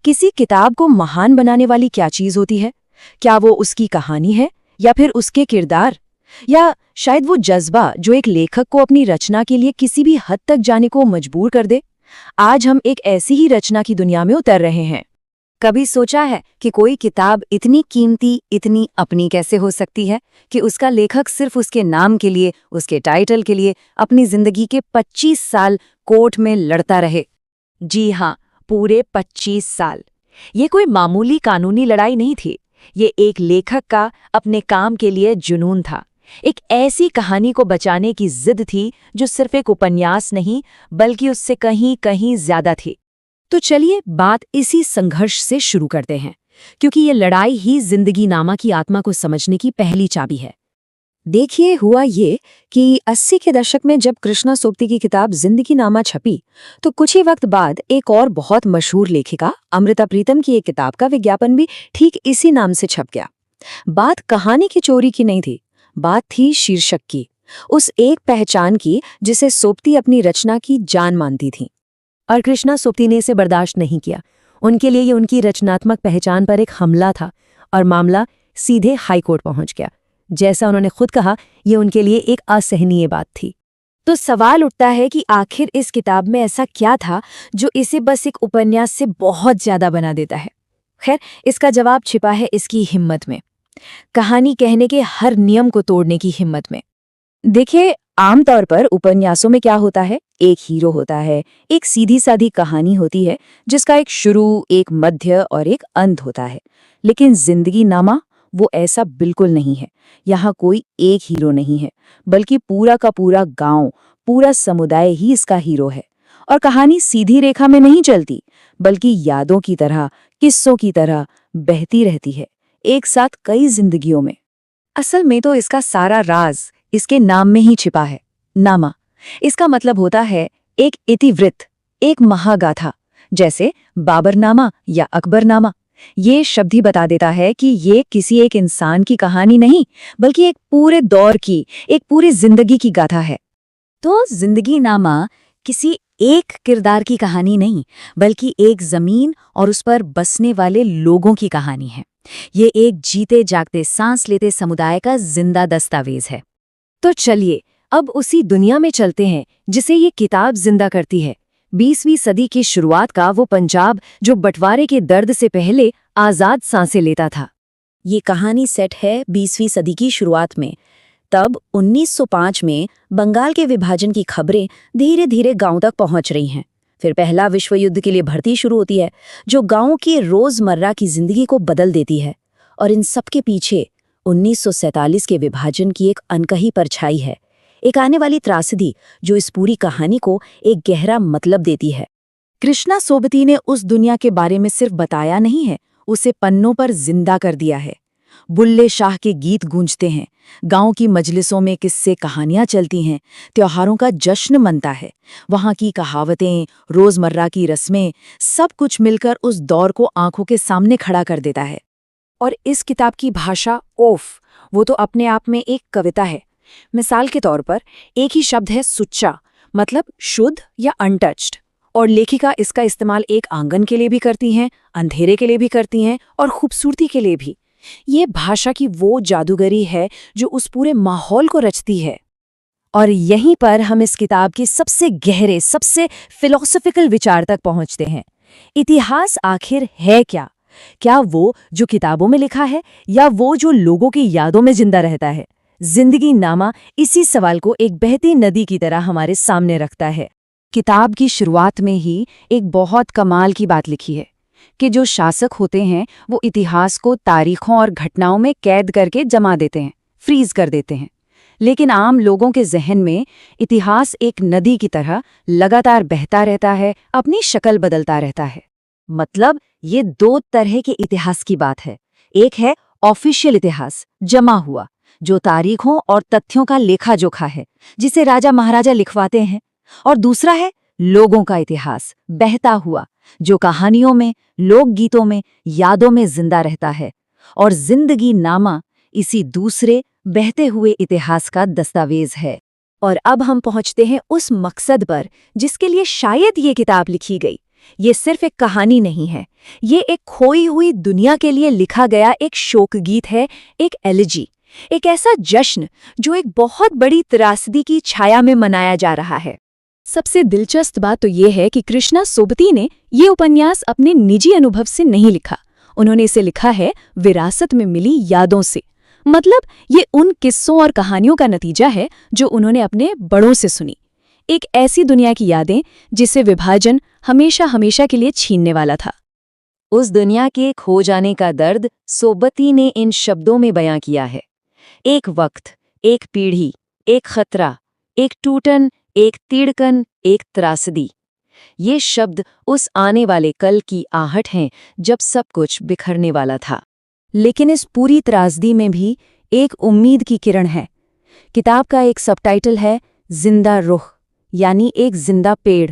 किसी किताब को महान बनाने वाली क्या चीज होती है? क्या वो उसकी कहानी है, या फिर उसके किरदार, या शायद वो जज्बा जो एक लेखक को अपनी रचना के लिए किसी भी हद तक जाने को मजबूर कर दे? आज हम एक ऐसी ही रचना की दुनिया में उतर रहे हैं। कभी सोचा है कि कोई किताब इतनी कीमती, इतनी अपनी कैसे हो सकती है कि उसका लेखक सिर्फ उसके नाम के लिए, उसके टाइटल के लिए अपनी जिंदगी के 25 साल कोर्ट में लड़ता रहे? जी हाँ, पूरे 25 साल। ये कोई मामूली कानूनी लड़ाई नहीं थी। ये एक लेखक का अपने काम के लिए जुनून था। एक ऐसी कहानी को बचाने की जिद थी जो सिर्फ एक उपन्यास नहीं, बल्कि उससे कहीं कहीं ज्यादा थी। तो चलिए बात इसी संघर्ष से शुरू करते हैं, क्योंकि ये लड़ाई ही जिंदगी नामा की आत्मा को समझने की पहली चाबी है। देखिए, हुआ ये कि 80 के दशक में जब कृष्णा सोबती की किताब जिंदगी नामा छपी, तो कुछ ही वक्त बाद एक और बहुत मशहूर लेखिका अमृता प्रीतम की एक किताब का विज्ञापन भी ठीक इसी नाम से छप गया। बात कहानी की चोरी की नहीं थी, बात थी शीर्षक की, उस एक पहचान की जिसे सोबती अपनी रचना की जान मानती थी। और कृष्णा सोबती ने इसे बर्दाश्त नहीं किया। उनके लिए ये उनकी रचनात्मक पहचान पर एक हमला था, और मामला सीधे हाईकोर्ट पहुंच गया। जैसा उन्होंने खुद कहा, ये उनके लिए एक असहनीय बात थी। तो सवाल उठता है कि आखिर इस किताब में ऐसा क्या था जो इसे बस एक उपन्यास से बहुत ज्यादा बना देता है? खैर, इसका जवाब छिपा है इसकी हिम्मत में, कहानी कहने के हर नियम को तोड़ने की हिम्मत में। देखिए, आमतौर पर उपन्यासों में क्या होता है? एक हीरो होता है, एक सीधी सादी कहानी होती है जिसका एक शुरू, एक मध्य और एक अंत होता है। लेकिन जिंदगी नामा वो ऐसा बिल्कुल नहीं है। यहाँ कोई एक हीरो नहीं है, बल्कि पूरा का पूरा गांव, पूरा समुदाय ही इसका हीरो है। और कहानी सीधी रेखा में नहीं चलती, बल्कि यादों की तरह, किस्सों की तरह बहती रहती है, एक साथ कई जिंदगियों में। असल में तो इसका सारा राज इसके नाम में ही छिपा है। नामा, इसका मतलब होता है एक इतिवृत्त, एक महागाथा, जैसे बाबरनामा या अकबरनामा। ये शब्द ही बता देता है कि ये किसी एक इंसान की कहानी नहीं, बल्कि एक पूरे दौर की, एक पूरी जिंदगी की गाथा है। तो जिंदगी नामा किसी एक किरदार की कहानी नहीं, बल्कि एक जमीन और उस पर बसने वाले लोगों की कहानी है। ये एक जीते जागते, सांस लेते समुदाय का जिंदा दस्तावेज है। तो चलिए अब उसी दुनिया में चलते हैं जिसे ये किताब जिंदा करती है। 20वीं सदी की शुरुआत का वो पंजाब जो बंटवारे के दर्द से पहले आजाद सांसें लेता था। ये कहानी सेट है 20वीं सदी की शुरुआत में। तब 1905 में बंगाल के विभाजन की खबरें धीरे धीरे गांव तक पहुंच रही हैं। फिर पहला विश्व युद्ध के लिए भर्ती शुरू होती है, जो गांवों की रोजमर्रा की जिंदगी को बदल देती है। और इन सब के पीछे 1947 के विभाजन की एक अनकही परछाई है, एक आने वाली त्रासदी जो इस पूरी कहानी को एक गहरा मतलब देती है। कृष्णा सोबती ने उस दुनिया के बारे में सिर्फ बताया नहीं है, उसे पन्नों पर जिंदा कर दिया है। बुल्ले शाह के गीत गूंजते हैं, गांव की मजलिसों में किस्से कहानियां चलती हैं, त्योहारों का जश्न मनता है। वहां की कहावतें, रोजमर्रा की रस्में, सब कुछ मिलकर उस दौर को आंखों के सामने खड़ा कर देता है। और इस किताब की भाषा, ओफ, वो तो अपने आप में एक कविता है। मिसाल के तौर पर एक ही शब्द है सुच्चा, मतलब शुद्ध या अनटच्ड, और लेखिका इसका इस्तेमाल एक आंगन के लिए भी करती हैं, अंधेरे के लिए भी करती हैं, और खूबसूरती के लिए भी। ये भाषा की वो जादूगरी है जो उस पूरे माहौल को रचती है। और यहीं पर हम इस किताब के सबसे गहरे, सबसे फिलॉसफिकल विचार तक पहुंचते हैं। इतिहास आखिर है क्या? क्या वो जो किताबों में लिखा है, या वो जो लोगों की यादों में जिंदा रहता है? जिंदगी नामा इसी सवाल को एक बहती नदी की तरह हमारे सामने रखता है। किताब की शुरुआत में ही एक बहुत कमाल की बात लिखी है कि जो शासक होते हैं वो इतिहास को तारीखों और घटनाओं में कैद करके जमा देते हैं, फ्रीज कर देते हैं। लेकिन आम लोगों के जहन में इतिहास एक नदी की तरह लगातार बहता रहता है, अपनी शक्ल बदलता रहता है। मतलब ये दो तरह के इतिहास की बात है। एक है ऑफिशियल इतिहास, जमा हुआ, जो तारीखों और तथ्यों का लेखा जोखा है, जिसे राजा महाराजा लिखवाते हैं। और दूसरा है लोगों का इतिहास, बहता हुआ, जो कहानियों में, लोकगीतों में, यादों में जिंदा रहता है। और जिंदगी नामा इसी दूसरे बहते हुए इतिहास का दस्तावेज है। और अब हम पहुंचते हैं उस मकसद पर जिसके लिए शायद ये किताब लिखी गई, ये सिर्फ एक कहानी नहीं है, ये एक खोई हुई दुनिया के लिए लिखा गया एक शोक गीत है, एक एलिजी, एक ऐसा जश्न जो एक बहुत बड़ी त्रासदी की छाया में मनाया जा रहा है। सबसे दिलचस्प बात तो ये है कि कृष्णा सोबती ने ये उपन्यास अपने निजी अनुभव से नहीं लिखा। उन्होंने इसे लिखा है विरासत में मिली यादों से। मतलब ये उन किस्सों और कहानियों का नतीजा है जो उन्होंने अपने बड़ों से सुनी। एक ऐसी दुनिया की यादें जिसे विभाजन हमेशा हमेशा के लिए छीनने वाला था। उस दुनिया के खो जाने का दर्द सोबती ने इन शब्दों में बयां किया है। एक वक्त, एक पीढ़ी, एक खतरा, एक टूटन, एक तिड़कन, एक त्रासदी। ये शब्द उस आने वाले कल की आहट हैं जब सब कुछ बिखरने वाला था। लेकिन इस पूरी त्रासदी में भी एक उम्मीद की किरण है। किताब का एक सबटाइटल है जिंदा रुख, यानी एक जिंदा पेड़।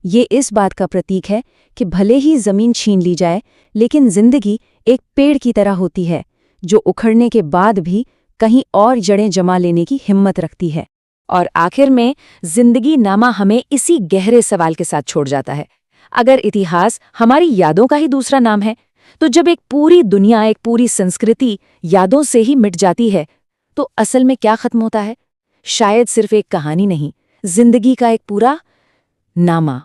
ये इस बात का प्रतीक है कि भले ही जमीन छीन ली जाए, लेकिन जिंदगी एक पेड़ की तरह होती है जो उखड़ने के बाद भी कहीं और जड़ें जमा लेने की हिम्मत रखती है। और आखिर में जिंदगी नामा हमें इसी गहरे सवाल के साथ छोड़ जाता है, अगर इतिहास हमारी यादों का ही दूसरा नाम है, तो जब एक पूरी दुनिया, एक पूरी संस्कृति यादों से ही मिट जाती है, तो असल में क्या खत्म होता है? शायद सिर्फ एक कहानी नहीं, जिंदगी का एक पूरा नामा।